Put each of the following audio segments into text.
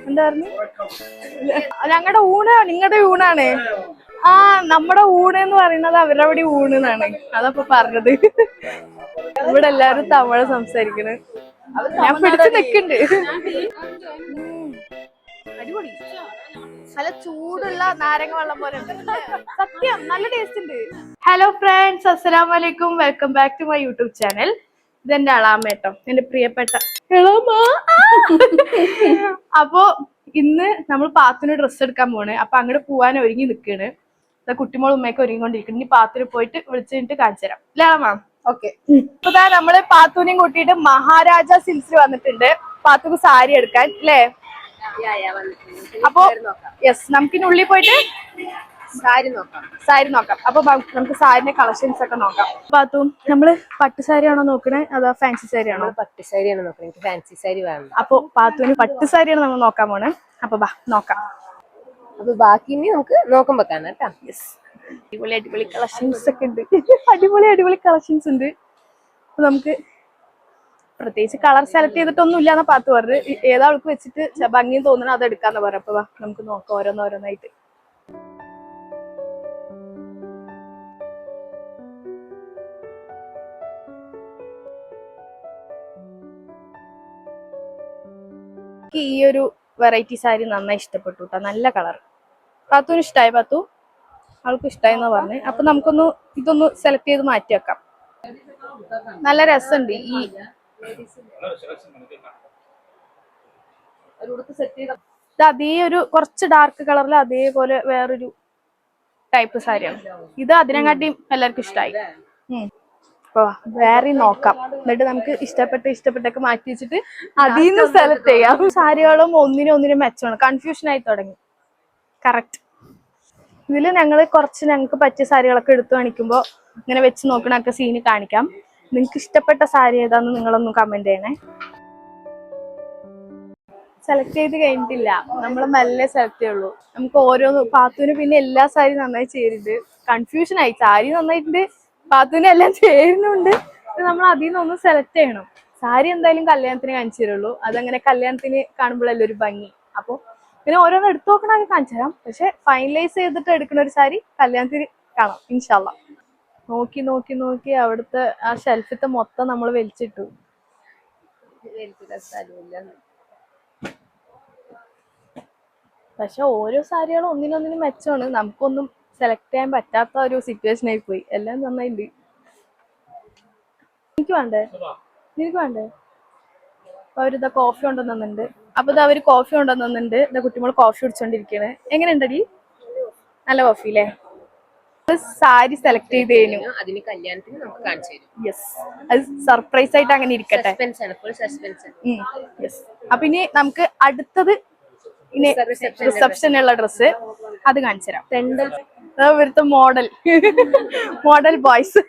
എന്തായിരുന്നു ഞങ്ങളുടെ ഊണ് നിങ്ങളുടെ ഊണാണ്. ആ നമ്മുടെ ഊണ് എന്ന് പറയുന്നത് അവരുടെ അവിടെ ഊണ് എന്നാണ് അതപ്പൊ പറഞ്ഞത്. ഇവിടെ എല്ലാരും തമിഴ് സംസാരിക്കണ്. ഞാൻ പിടിച്ചു നിക്കണ്ട്. അടിപൊളി, നല്ല ചൂടുള്ള നാരങ്ങ വെള്ളം പോലെ ഉണ്ട്. സത്യം നല്ല ടേസ്റ്റ് ഉണ്ട്. ഹലോ ഫ്രണ്ട്സ്, അസ്സലാമു അലൈക്കും. Welcome back to my YouTube channel. ഇതെന്റെ അളാമേട്ടോ, എന്റെ പ്രിയപ്പെട്ട എളാമ. അപ്പൊ ഇന്ന് നമ്മൾ പാത്തിന് ഡ്രസ്സ് എടുക്കാൻ പോണ്. അപ്പൊ അങ്ങോട്ട് പോവാൻ ഒരുങ്ങി നിക്കാണ്. കുട്ടിമോൾ ഉമ്മയൊക്കെ ഒരുങ്ങിക്കൊണ്ടിരിക്കുന്നു. ഇനി പാത്തിന് പോയിട്ട് വിളിച്ചിട്ട് കാണിച്ചു തരാം. അല്ലേ അളാമ? ഓക്കെ. ഇപ്പൊ നമ്മള് പാത്തൂനെയും കൂട്ടിയിട്ട് മഹാരാജ സിൽസിൽ വന്നിട്ടുണ്ട് പാത്തുക്ക് സാരി എടുക്കാൻ, അല്ലേ? അപ്പൊ യെസ്, നമുക്കിനി ഉള്ളിൽ പോയിട്ട് സാരി നോക്കാം. അപ്പൊ നമുക്ക് സാരിന്റെ കളക്ഷൻസ് ഒക്കെ നോക്കാം. പാത്തു, നമ്മള് പട്ട് സാരി ആണോ നോക്കണേ അതോ ഫാൻസി സാരി ആണോ? പട്ട് സാരിയാണ് നോക്കണേ, എനിക്ക് ഫാൻസി സാരി വേണം. അപ്പൊ പാത്തുവിന് പട്ട് സാരിയാണ് നമ്മൾ നോക്കാൻ പോണേ. അപ്പൊ ബാ നോക്കാം. അപ്പൊ ബാക്കി ഇനി നമുക്ക് നോക്കുമ്പോ കാണാം കേട്ടോ. യെസ്, അടിപൊളി അടിപൊളി കളക്ഷൻസ് ഒക്കെ ഉണ്ട്. അടിപൊളി കളക്ഷൻസ് ഉണ്ട്. അപ്പൊ നമുക്ക് പ്രത്യേകിച്ച് കളർ സെലക്ട് ചെയ്തിട്ടൊന്നും ഇല്ലാന്ന പാത്തു പറഞ്ഞ്. ഏതാ അവൾക്ക് വെച്ചിട്ട് ഭംഗി തോന്നണം അത് എടുക്കാന്ന് പറയാം. അപ്പൊ നമുക്ക് നോക്കാം ഓരോന്നോരോന്നായിട്ട്. ഈ ഒരു വെറൈറ്റി സാരി നന്നായി ഇഷ്ടപ്പെട്ടു കേട്ടോ. നല്ല കളർ. പാത്തുവിന് ഇഷ്ടമായി? പാത്തു അവൾക്ക് ഇഷ്ടമായിന്നാ പറഞ്ഞ്. അപ്പൊ നമുക്കൊന്ന് ഇതൊന്ന് സെലക്ട് ചെയ്ത് മാറ്റി വെക്കാം. നല്ല രസമുണ്ട്. ഈ അതേ ഒരു കുറച്ച് ഡാർക്ക് കളറിൽ അതേപോലെ വേറൊരു ടൈപ്പ് സാരിയാണ് ഇത്. അതിനെക്കാട്ടിയും എല്ലാവർക്കും ഇഷ്ടമായി. അപ്പൊ വേറെ നോക്കാം. എന്നിട്ട് നമുക്ക് ഇഷ്ടപ്പെട്ടൊക്കെ മാറ്റി വെച്ചിട്ട് അതിൽ നിന്ന് സെലക്ട് ചെയ്യാം. സാരികളും ഒന്നിനും മെച്ചമാണ്. കൺഫ്യൂഷൻ ആയി തുടങ്ങി. കറക്റ്റ്. ഇതില് ഞങ്ങൾക്ക് പറ്റിയ സാരികളൊക്കെ എടുത്തു കാണിക്കുമ്പോ ഇങ്ങനെ വെച്ച് നോക്കണൊക്കെ സീന് കാണിക്കാം. നിങ്ങൾക്ക് ഇഷ്ടപ്പെട്ട സാരി ഏതാന്ന് നിങ്ങളൊന്നും കമന്റ് ചെയ്യണേ. സെലക്ട് ചെയ്ത് കഴിഞ്ഞിട്ടില്ല, നമ്മൾ മെല്ലെ സെലക്ട് ചെയ്യുള്ളൂ. നമുക്ക് ഓരോന്ന് പാത്തുവിന് പിന്നെ എല്ലാ സാരി നന്നായി ചേരുന്നുണ്ട്. കൺഫ്യൂഷൻ ആയി. സാരി നന്നായിട്ടുണ്ട്, പാത്തുവിന് എല്ലാം ചേരുന്നുണ്ട്. നമ്മൾ അതിൽ നിന്നൊന്ന് സെലക്ട് ചെയ്യണം. സാരി എന്തായാലും കല്യാണത്തിന് കാണിച്ചു തരുള്ളൂ. അതങ്ങനെ കല്യാണത്തിന് കാണുമ്പോഴല്ലേ ഒരു ഭംഗി. അപ്പൊ പിന്നെ ഓരോന്ന് എടുത്തു നോക്കണൊക്കെ കാണിച്ചു തരാം. പക്ഷെ ഫൈനലൈസ് ചെയ്തിട്ട് എടുക്കുന്ന ഒരു സാരി കല്യാണത്തിന് കാണാം ഇൻഷാ അള്ളാ. നോക്കി അവിടുത്തെ ആ ഷെൽഫിത്തെ മൊത്തം നമ്മൾ വലിച്ചിട്ടു. പക്ഷെ ഓരോ സാരികളും ഒന്നിനൊന്നിനും മെച്ചമാണ്. നമുക്കൊന്നും സെലക്ട് ചെയ്യാൻ പറ്റാത്ത ഒരു സിറ്റുവേഷൻ ആയി പോയി. എല്ലാം നന്നായിണ്ട്. നിനക്ക് വേണ്ടേ? അവരിതാ കോഫി കൊണ്ടുവന്നുണ്ട്. അപ്പൊ ഇതാ അവര് കോഫി കൊണ്ടുവന്നുണ്ട്. ഇതാ കുട്ടിമോൾ കോഫി കുടിച്ചോണ്ടിരിക്കണ്. എങ്ങനെയുണ്ടടി? നല്ല കോഫി അല്ലേ? സാരി സെലക്ട് ചെയ്ത് കഴിഞ്ഞു. അതിന് കല്യാണത്തിന് നമുക്ക് കാണിച്ചു തരും. യെസ്, അത് സർപ്രൈസ് ആയിട്ട് അങ്ങനെ ഇരിക്കട്ടെ. യെസ്. അപ്പൊ ഇനി നമുക്ക് അടുത്തത് ഇനി റിസപ്ഷനുള്ള ഡ്രസ്സ് അത് കാണിച്ചു തരാം. ഇവിടുത്തെ മോഡൽ ബോയ്സ്.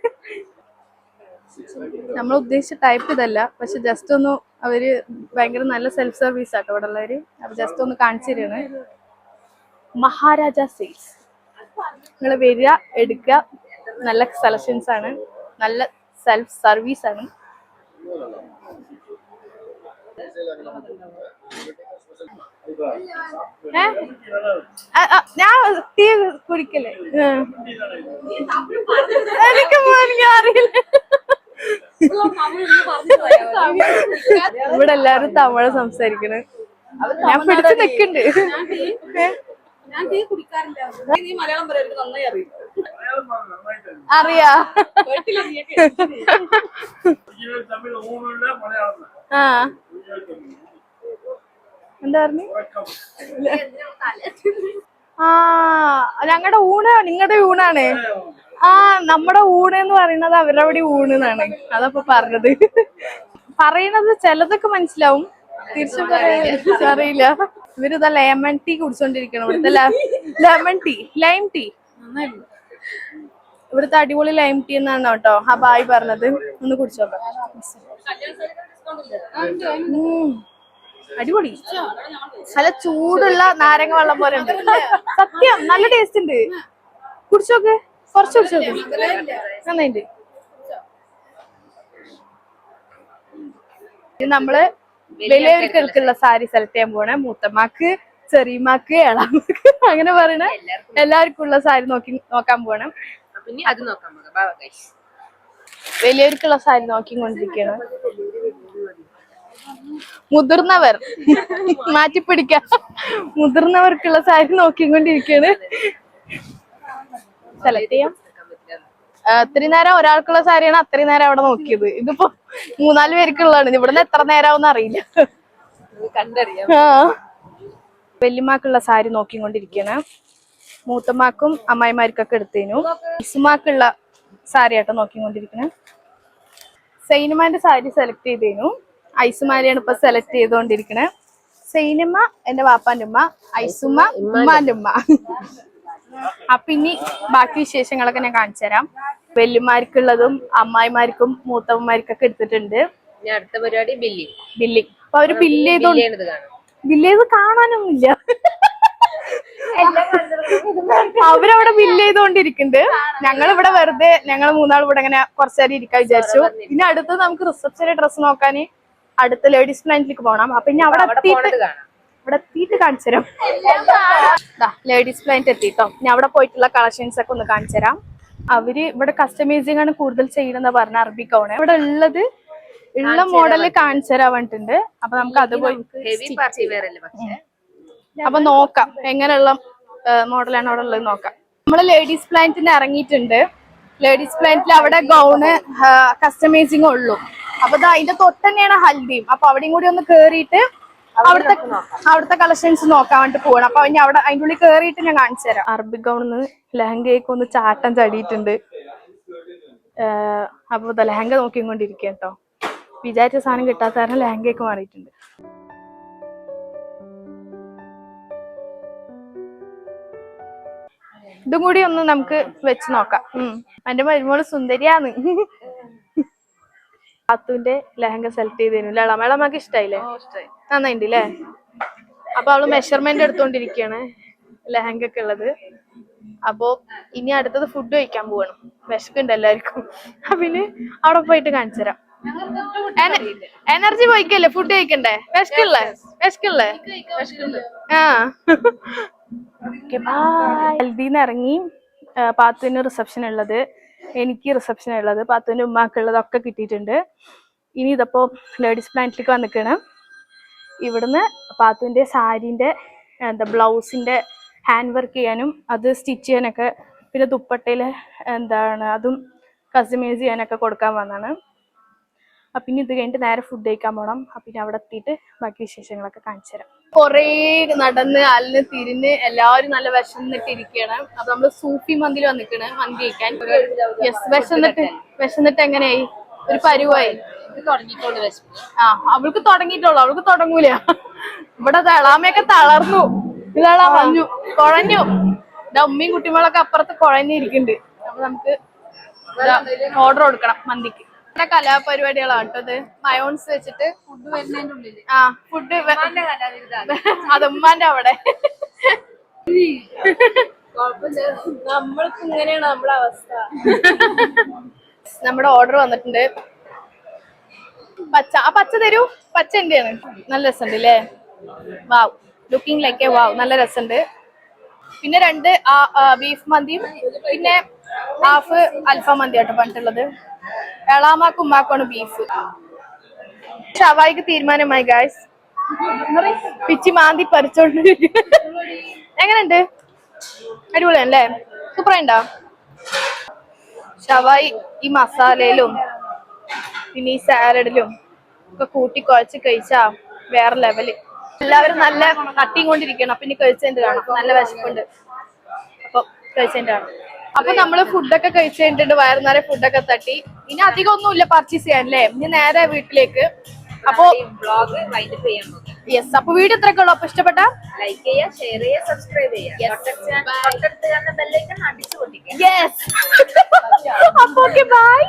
നമ്മൾ ഉദ്ദേശിച്ച ടൈപ്പ് ഇതല്ല, പക്ഷെ ജസ്റ്റ് ഒന്ന് അവര് ഭയങ്കര നല്ല സെൽഫ് സർവീസ് ആട്ടോ ഇവിടെ ഉള്ളവര്. അപ്പൊ ജസ്റ്റ് ഒന്ന് കാണിച്ചു തരാണ്. മഹാരാജ സെയിൽസ്. നിങ്ങൾ വരിക, എടുക്കുക. നല്ല സെലക്ഷൻസ് ആണ്, നല്ല സെൽഫ് സർവീസ് ആണ്. ഞാൻ ടീ കുടിക്കല്ലേ? എനിക്ക് അറിയില്ല. ഇവിടെ എല്ലാരും തമിഴ് സംസാരിക്കണ്. ഞാൻ പിടിച്ചു നിക്കണ്ട്. അറിയാ? ആ എന്താ പറഞ്ഞു? ഞങ്ങളുടെ ഊണ് നിങ്ങളുടെ ഊണാണ്. ആ നമ്മുടെ ഊണ് എന്ന് പറയുന്നത് അവരുടെ അവിടെ ഊണ് എന്നാണ് അതപ്പൊ പറഞ്ഞത്. പറയണത് ചിലതൊക്കെ മനസ്സിലാവും, തിരിച്ചു അറിയില്ല. ഇവരിതാ ലെമൺ ടീ കുടിച്ചോണ്ടിരിക്കണം. ഇവിടുത്തെ ലൈം ടീ ഇവിടുത്തെ അടിപൊളി ലൈം ടീ എന്നാണ് കേട്ടോ ആ ബായ് പറഞ്ഞത്. ഒന്ന് കുടിച്ചോക്കാം. അടിപൊളി, നല്ല ചൂടുള്ള നാരങ്ങ വെള്ളം പോലെ ഉണ്ട്. സത്യം നല്ല ടേസ്റ്റ് ഉണ്ട്. കുടിച്ചോക്ക്, കുറച്ച് കുടിച്ചോക്ക്, നന്നായിട്ട്. നമ്മള് വലിയവർക്കുള്ള സാരി സെലക്ട് ചെയ്യാൻ പോണേ. മൂത്തമ്മാക്ക്, ചെറിയമാക്ക്, എളാമാക്ക് അങ്ങനെ പറയണ എല്ലാവർക്കും ഉള്ള സാരി നോക്കാൻ പോണം. പിന്നെ അത് നോക്കാൻ പോകാം. വലിയവർക്കുള്ള സാരി നോക്കിക്കൊണ്ടിരിക്കുകയാണ്. മുതിർന്നവർ മാറ്റിപ്പിടിക്കാം. മുതിർന്നവർക്കുള്ള സാരി നോക്കിക്കൊണ്ടിരിക്കുകയാണ്. സെലക്ട് ചെയ്യാം. അത്രയും നേരം ഒരാൾക്കുള്ള സാരിയാണ് അത്രയും നേരം അവിടെ നോക്കിയത്. ഇതിപ്പോ 3-4 പേർക്കുള്ളതാണ്. ഇവിടുന്ന് എത്ര നേരമാവെന്ന് അറിയില്ല. കണ്ടറിയാം. വല്യമാക്കുള്ള സാരി നോക്കിക്കൊണ്ടിരിക്കുകയാണ്. മൂത്തമാക്കും അമ്മായിമാർക്കൊക്കെ എടുത്തേനു. ഇസുമാക്കുള്ള സാരി ആട്ടോ നോക്കിക്കൊണ്ടിരിക്കണേ. സൈനുമാന്റെ സാരി സെലക്ട് ചെയ്തേനു. ഐസുമാരിയാണ് ഇപ്പൊ സെലക്ട് ചെയ്തോണ്ടിരിക്കണേ. സൈനമ്മ എന്റെ വാപ്പാന്റെ ഉമ്മ, ഐസുമ്മ ഉമ്മാന്റെ ഉമ്മ. അപ്പൊ ഇനി ബാക്കി വിശേഷങ്ങളൊക്കെ ഞാൻ കാണിച്ചു തരാം. വല്യമാർക്കുള്ളതും അമ്മായിമാർക്കും മൂത്തമ്മമാർക്കൊക്കെ എടുത്തിട്ടുണ്ട്. അടുത്ത പരിപാടി ബില്ലിങ്. അപ്പൊ അവര് ബില്ല് ചെയ്ത് കാണാനൊന്നുമില്ല. അവരവിടെ ബില്ല് ചെയ്തോണ്ടിരിക്കുന്നുണ്ട്. ഞങ്ങളിവിടെ വെറുതെ ഞങ്ങൾ 3 ഇവിടെ ഇങ്ങനെ കുറച്ചേരം ഇരിക്കാൻ വിചാരിച്ചു. പിന്നെ അടുത്ത് നമുക്ക് റിസപ്ഷനിലെ ഡ്രസ്സ് നോക്കാൻ അടുത്ത ലേഡീസ് പ്ലാന്റിലേക്ക് പോകണം. അപ്പൊ ഇനി അവിടെ എത്തിയിട്ട് കാണിച്ചു തരാം. ലേഡീസ് പ്ലാന്റ് എത്തിട്ടോ. ഞാൻ അവിടെ പോയിട്ടുള്ള കളക്ഷൻസ് ഒക്കെ ഒന്ന് കാണിച്ചു തരാം. അവര് ഇവിടെ കസ്റ്റമൈസിംഗ് ആണ് കൂടുതൽ ചെയ്യണമെന്ന് പറഞ്ഞ അറബിക് ആണ് ഇവിടെ ഉള്ളത്. ഉള്ള മോഡല് കാണിച്ചു തരാൻ വേണ്ടിട്ടുണ്ട്. അപ്പൊ നമുക്ക് അത് പോയി അപ്പൊ നോക്കാം എങ്ങനെയുള്ള മോഡലാണ് അവിടെ ഉള്ളത് നോക്കാം. നമ്മള് ലേഡീസ് പ്ലാന്റിന് ഇറങ്ങിയിട്ടുണ്ട്. ലേഡീസ് പ്ലാന്റിൽ അവിടെ ഗൗണ് കസ്റ്റമൈസിംഗ് ഉള്ളു. അപ്പൊ അതിന്റെ തൊട്ട് തന്നെയാണ് ഹൽദിയും. അപ്പൊ അവിടെയും കൂടി ഒന്ന് കേറിയിട്ട് അവിടുത്തെ കളക്ഷൻസ് നോക്കാൻ വേണ്ടി പോകണം. അപ്പൊ ഇനി അവിടെ അതിന്റെ ഉള്ളിൽ കേറിയിട്ട് ഞാൻ കാണിച്ചു തരാം. അറബിക് ഗൗണിന്ന് ലെഹങ്കയൊക്കെ ഒന്ന് ചാട്ടം ചടിയിട്ടുണ്ട്. അപ്പൊ ലെഹങ്ക നോക്കിക്കൊണ്ടിരിക്കുക കേട്ടോ. വിചാരിച്ച സാധനം കിട്ടാത്ത കാരണം ലെഹങ്കയൊക്കെ മാറിയിട്ടുണ്ട്. ഇതും കൂടി ഒന്ന് നമുക്ക് വെച്ച് നോക്കാം. എന്റെ മരുമോള് സുന്ദരിയാന്ന്. പാത്തുവിന്റെ ലെഹങ്ക സെലക്ട് ചെയ്തിരുന്നു. ഇളമക്ക് ഇഷ്ടായില്ലേ? നന്നായിണ്ട് ല്ലേ? അപ്പൊ അവള് മെഷർമെന്റ് എടുത്തോണ്ടിരിക്കയാണ് ലെഹങ്കൊക്കെ ഉള്ളത്. അപ്പൊ ഇനി അടുത്തത് ഫുഡ് കഴിക്കാൻ പോവാണ്. വിശക്കുണ്ട് എല്ലാവർക്കും. പിന്നെ അവിടെ പോയിട്ട് കാണിച്ചു തരാം. എനർജി പോയിക്കല്ലേ? ഫുഡ് കഴിക്കണ്ടേ? വിശക്കില്ലേ? ആ ഹൽദിന്ന് ഇറങ്ങി. പാത്തുവിന് റിസപ്ഷൻ ഉള്ളത്, എനിക്ക് റിസപ്ഷൻ ഉള്ളത്, പാത്തുവിന്റെ ഉമ്മാക്കുള്ളതൊക്കെ കിട്ടിയിട്ടുണ്ട്. ഇനി ഇതപ്പോ ലേഡീസ് പ്ലാന്റിലേക്ക് വന്നിക്കാണ്. ഇവിടുന്ന് പാത്തുവിന്റെ സാരിന്റെ ബ്ലൗസിന്റെ ഹാൻഡ് വർക്ക് ചെയ്യാനും അത് സ്റ്റിച്ച് ചെയ്യാനൊക്കെ പിന്നെ ദുപ്പട്ടയില് അതും കസ്റ്റമൈസ് ചെയ്യാനൊക്കെ കൊടുക്കാൻ വന്നാണ്. അപ്പൊ ഇനി ഇത് കഴിഞ്ഞിട്ട് നേരെ ഫുഡ് കഴിക്കാൻ പോണം. അപ്പൊ ഇനി അവിടെ എത്തിയിട്ട് ബാക്കി വിശേഷങ്ങളൊക്കെ കാണിച്ചു തരാം. കൊറേ നടന്ന് അലിന് തിരിഞ്ഞ് എല്ലാവരും നല്ല വിശന്നിട്ടിരിക്കുകയാണ്. അപ്പൊ നമ്മള് സൂഫി മന്തിൽ വന്നിക്കണ് മന്തി കഴിക്കാൻ. വിശന്നിട്ട് എങ്ങനെയായി? ഒരു പരുവായി. അവൾക്ക് തുടങ്ങിയിട്ടുള്ളു, അവൾക്ക് തുടങ്ങൂല. ഇവിടെ എളാമയൊക്കെ തളർന്നു. ഇതാളാ മഞ്ഞു കുഴഞ്ഞു. ഉമ്മയും കുട്ടികളൊക്കെ അപ്പുറത്ത് കുഴഞ്ഞിരിക്കുന്നുണ്ട്. അപ്പൊ നമുക്ക് ഓർഡർ കൊടുക്കണം മന്തിക്ക്. കലാപരിപാടികളാണ് കേട്ടത്. മയോൺസ് വെച്ചിട്ട് ഫുഡ് വരുന്നതിന്റെ ഉള്ളില് ഫുഡ് അത് ഉമ്മാന്റെ അവിടെ. നമ്മൾക്ക് ഇങ്ങനെയാണ് നമ്മളെ അവസ്ഥ. നമ്മുടെ ഓർഡർ വന്നിട്ടുണ്ട്. പച്ച തരൂ. പച്ച എന്റെയാണ്. നല്ല രസമുണ്ട് അല്ലേ? വാവ്, ലുക്കിംഗ് ലൈക്ക് വാവ്, നല്ല രസമുണ്ട്. പിന്നെ 2 ബീഫ് മന്തിയും പിന്നെ ഹാഫ് അൽഫാം മന്തി ആട്ടോ പറഞ്ഞിട്ടുള്ളത്. എളാമാക്കും ഉമ്മാക്കുമാണ് ബീഫ്. ഷവായിക്ക് തീരുമാനമായി ഗായ്സ്. പിച്ചി മാന്തി പറിച്ചോണ്ട്. എങ്ങനെയുണ്ട്? അടിപൊളിയല്ലേ? സൂപ്പറായിണ്ടോ? ഷവായി ഈ മസാലയിലും പിന്നെ ഈ സാലഡിലും ഒക്കെ കൂട്ടി കുഴച്ച് കഴിച്ചാ വേറെ ലെവല്. എല്ലാവരും നല്ല തട്ടിയും കൊണ്ടിരിക്കണം. അപ്പൊ ഇനി കഴിച്ചതിന്റെ കാണാം. നല്ല വിശപ്പുണ്ട്. അപ്പൊ കഴിച്ചതിന്റെ കാണാം. അപ്പൊ നമ്മള് ഫുഡൊക്കെ കഴിച്ചു കഴിഞ്ഞിട്ടുണ്ട്. വയറുന്നേരം ഫുഡൊക്കെ തട്ടി. ഇനി അധികം ഒന്നുമില്ല പർച്ചേസ് ചെയ്യാൻ അല്ലേ? ഇനി നേരെ വീട്ടിലേക്ക്. അപ്പൊ യെസ്, അപ്പൊ വീഡിയോ ഇത്രയൊക്കെ ഉള്ളു. അപ്പൊ ഇഷ്ടപ്പെട്ട ലൈക്ക് ചെയ്യുക, ഷെയർ ചെയ്യുക, സബ്സ്ക്രൈബ് ചെയ്യുക. യെസ്. അപ്പൊ ഓക്കെ, ബൈ.